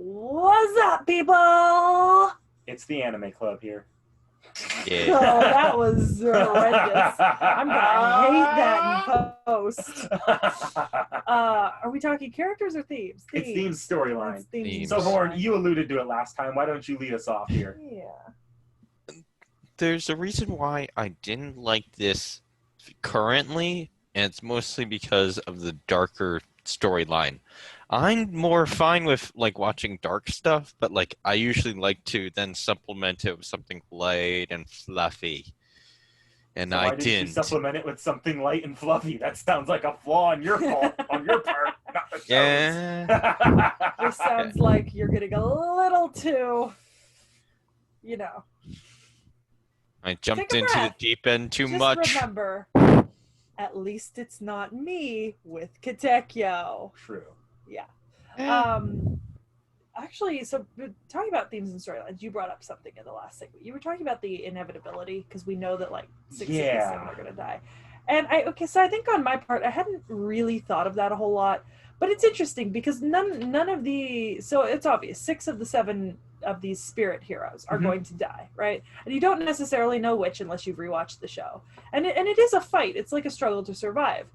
What's up, people? It's the anime club here. Oh, that was horrendous. I'm gonna hate that in post. Are we talking characters or themes? It's themes storyline. It's themes. So, Horn, you alluded to it last time. Why don't you lead us off here? Yeah. There's a reason why I didn't like this currently, and it's mostly because of the darker storyline. I'm more fine with like watching dark stuff, but like I usually like to then supplement it with something light and fluffy. And So I why didn't you didn't. supplement it with something light and fluffy? That sounds like a flaw on your fault, on your part, not the show's. Yeah. This sounds like you're getting a little too, I jumped Take a into the breath. deep end too Just much. remember, at least it's not me with T.H.E. True. Yeah. Actually, so talking about themes and storylines, you brought up something in the last segment. You were talking about the inevitability because we know that like 6 of the 7 are going to die. And so I think on my part, I hadn't really thought of that a whole lot, but it's interesting because none of the, so it's obvious 6 of the 7 of these spirit heroes are going to die, right? And you don't necessarily know which unless you've rewatched the show. And it is a fight. It's like a struggle to survive.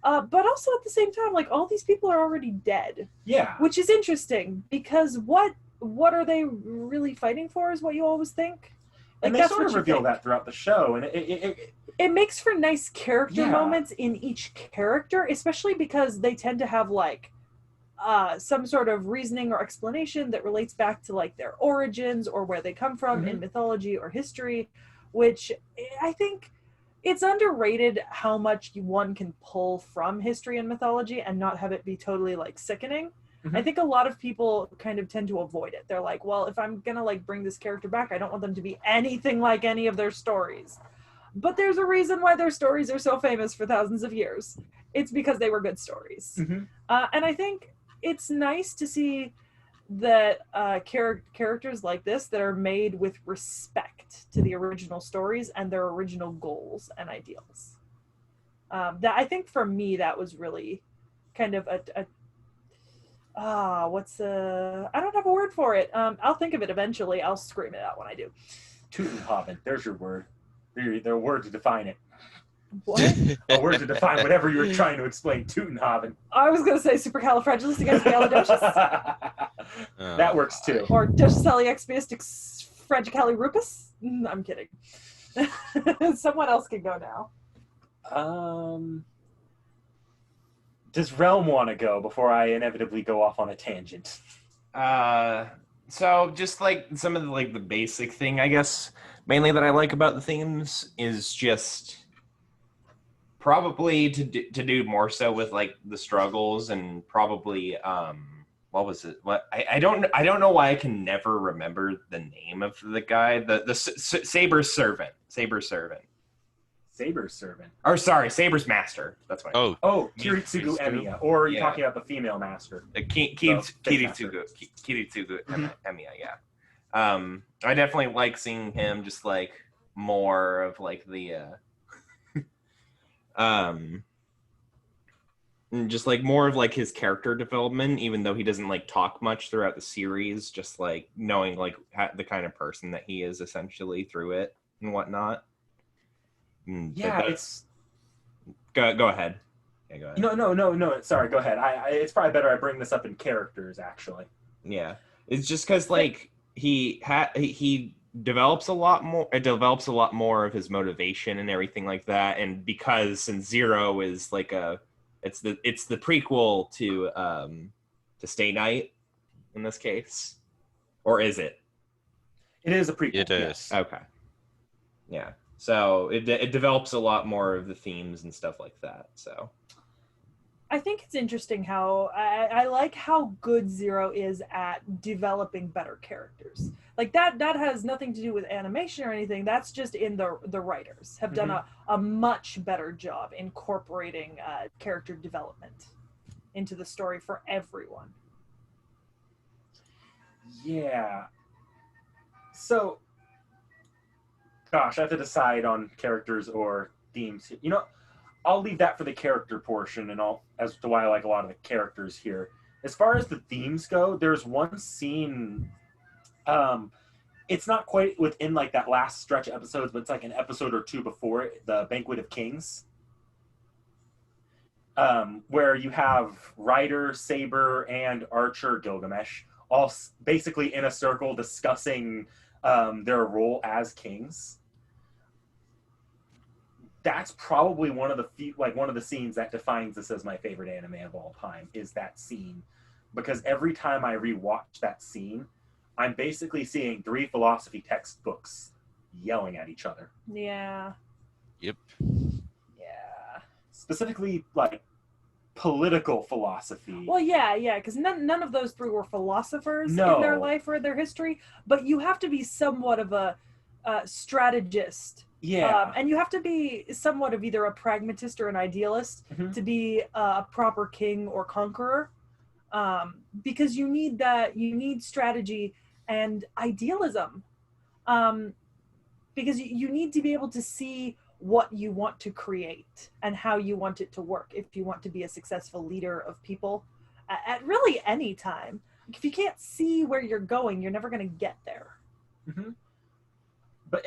But also at the same time, like all these people are already dead. Yeah. Which is interesting because what are they really fighting for is what you always think. Like, And they that's sort of what you reveal think. that throughout the show, and It makes for nice character Yeah. moments in each character, especially because they tend to have like some sort of reasoning or explanation that relates back to like their origins or where they come from in mythology or history, which I think it's underrated how much one can pull from history and mythology and not have it be totally like sickening. I think a lot of people kind of tend to avoid it. They're like, well, if I'm gonna like bring this character back, I don't want them to be anything like any of their stories. But there's a reason why their stories are so famous for thousands of years. It's because they were good stories. And I think it's nice to see that characters like this that are made with respect to the original stories and their original goals and ideals. That I think for me that was really kind of I don't have a word for it. I'll think of it eventually. I'll scream it out when I do. Tutenhaven, there's your word. Their word to define it. What? A word to define whatever you were trying to explain. Tutenhaven. I was gonna say supercalifragilisticexpialidocious. That works too. Or Fragicalirupus. I'm kidding. Someone else can go now. Does Realm want to go before I inevitably go off on a tangent? So just like some of the, like the basic thing, I guess, mainly that I like about the themes is just probably to do more so with like the struggles and probably what was it? What I don't know why I can never remember the name of the guy. The Saber's servant. Or sorry, Saber's master. That's what. Oh, Kiritsugu Emiya, or are you talking about the female master? Kiritsugu Emiya. Yeah. I definitely like seeing him just like more of like the just like more of like his character development, even though he doesn't like talk much throughout the series, just like knowing like the kind of person that he is essentially through it and whatnot. Yeah, it's go ahead. Yeah, go ahead. No. Sorry, go ahead. It's probably better I bring this up in characters, actually. Yeah, it's just because like he develops a lot more. It develops a lot more of his motivation and everything like that. And because since Zero is like it's the prequel to Stay Night in this case, or is it? It is a prequel. It is. Yes. Okay. Yeah. So it develops a lot more of the themes and stuff like that. So I think it's interesting how I like how good Zero is at developing better characters. Like that has nothing to do with animation or anything. That's just in the writers have done a much better job incorporating character development into the story for everyone. Yeah. So, gosh, I have to decide on characters or themes. I'll leave that for the character portion and all as to why I like a lot of the characters here. as far as the themes go, there's one scene. It's not quite within like that last stretch of episodes, but it's like an episode or two before it, the Banquet of Kings, where you have Ryder, Saber, and Archer Gilgamesh all basically in a circle discussing their role as kings. That's probably one of the scenes that defines this as my favorite anime of all time, is that scene, because every time I rewatch that scene, I'm basically seeing 3 philosophy textbooks yelling at each other. Yeah. Yep. Yeah. Specifically, like, political philosophy. Well, yeah, because none of those 3 were philosophers No. in their life or their history, but you have to be somewhat of a strategist. Yeah. And you have to be somewhat of either a pragmatist or an idealist to be a proper king or conqueror, because you need strategy and idealism, because you need to be able to see what you want to create and how you want it to work if you want to be a successful leader of people at really any time. If you can't see where you're going, you're never going to get there. But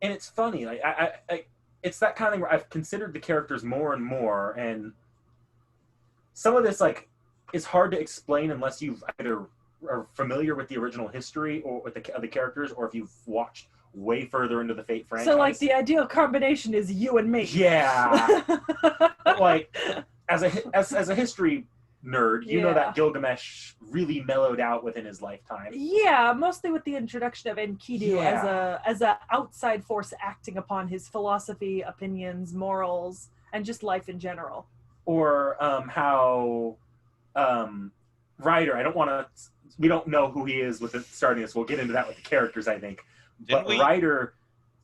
and it's funny, like I it's that kind of where I've considered the characters more and more, and some of this like is hard to explain unless you've either are familiar with the original history or with the characters, or if you've watched way further into the Fate franchise. So like the ideal combination is you and me. Yeah. But like as a history nerd, you know that Gilgamesh really mellowed out within his lifetime. Yeah, mostly with the introduction of Enkidu as a outside force acting upon his philosophy, opinions, morals, and just life in general. Or how Ryder, we don't know who he is with starting this. We'll get into that with the characters, I think. But Ryder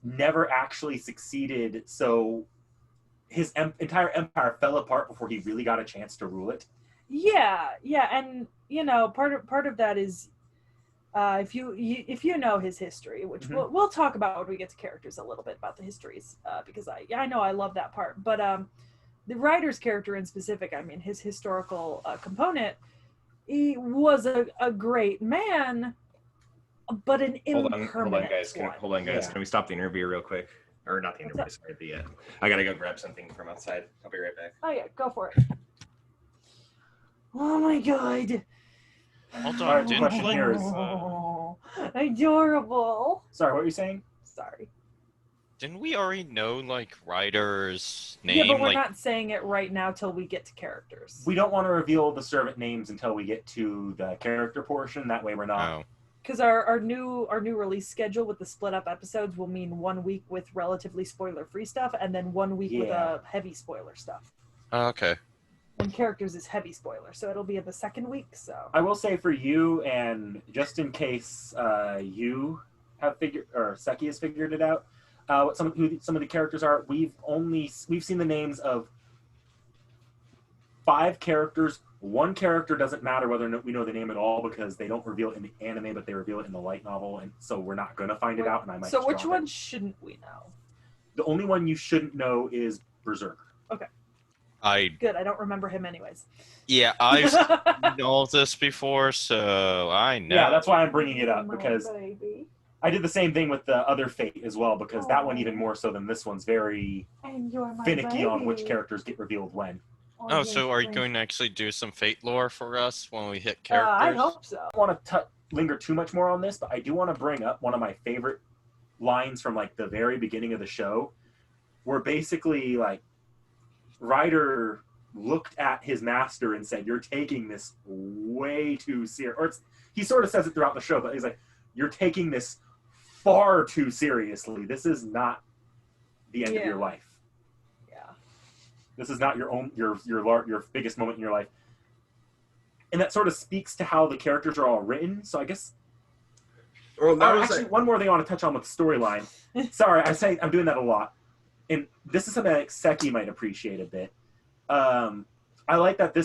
never actually succeeded, so his entire empire fell apart before he really got a chance to rule it. Yeah, and part of that is if you know his history, which we'll talk about when we get to characters a little bit about the histories, because I know I love that part. But the Ryder's character in specific, I mean his historical component, he was a great man, but an impermanent Hold on, guys. Yeah. Can we stop the interview real quick? Or not the interview, sorry, I gotta go grab something from outside. I'll be right back. Oh yeah, go for it. Oh my god. Hold Alright, on, didn't question we? here is, Adorable. sorry, what were you saying? Sorry. Didn't we already know like Ryder's name? Yeah, but we're like, not saying it right now till we get to characters. We don't want to reveal the servant names until we get to the character portion. That way we're not... Oh. Because our new release schedule with the split up episodes will mean 1 week with relatively spoiler free stuff, and then 1 week with heavy spoiler stuff. Oh, okay. And characters is heavy spoiler, so it'll be in the second week. So I will say for you, and just in case you have Seki has figured it out, who some of the characters are. We've seen the names of 5 characters. 1 character doesn't matter whether or not we know the name at all, because they don't reveal it in the anime, but they reveal it in the light novel, and so we're not gonna find it out. And I might. So which one shouldn't we know? The only one you shouldn't know is Berserker. Okay. Good. I don't remember him anyways. Yeah, I've seen all this before, so I know. Yeah, that's why I'm bringing it up, because baby. I did the same thing with the other Fate as well, because that one even more so than this one's very finicky on which characters get revealed when. Oh, so are you going to actually do some Fate lore for us when we hit characters? I hope so. I don't want to linger too much more on this, but I do want to bring up one of my favorite lines from like the very beginning of the show, where basically like Ryder looked at his master and said, "You're taking this way too serious." Or he sort of says it throughout the show, but he's like, "You're taking this far too seriously. This is not the end of your life. This is not your biggest moment in your life." And that sort of speaks to how the characters are all written. So I guess. Actually, one more thing I want to touch on with the storyline. Sorry, I'm doing that a lot, and this is something that Seki might appreciate a bit. I like that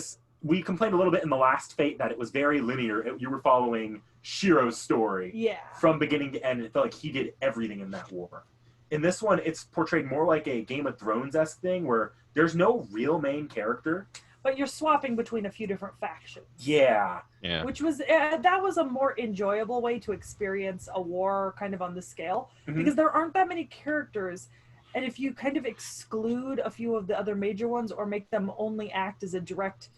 we complained a little bit in the last Fate that it was very linear. You were following Shiro's story from beginning to end. It felt like he did everything in that war. In this one, it's portrayed more like a Game of Thrones-esque thing, where there's no real main character. but you're swapping between a few different factions. Yeah. Yeah. Which was that was a more enjoyable way to experience a war kind of on this scale, because there aren't that many characters, and if you kind of exclude a few of the other major ones or make them only act as a direct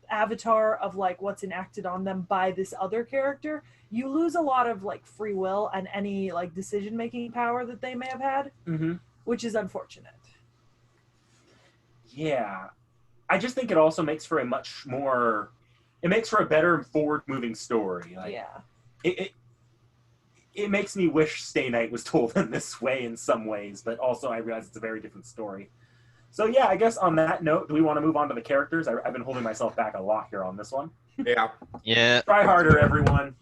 avatar of like what's enacted on them by this other character, you lose a lot of like free will and any like decision making power that they may have had, which is unfortunate. Yeah. I just think it also makes for a much more, it makes for a better forward-moving story. Like, it makes me wish Stay Night was told in this way in some ways, but also I realize it's a very different story. So yeah, I guess on that note, do we want to move on to the characters? I've been holding myself back a lot here on this one. Yeah. Yeah. Try harder, everyone.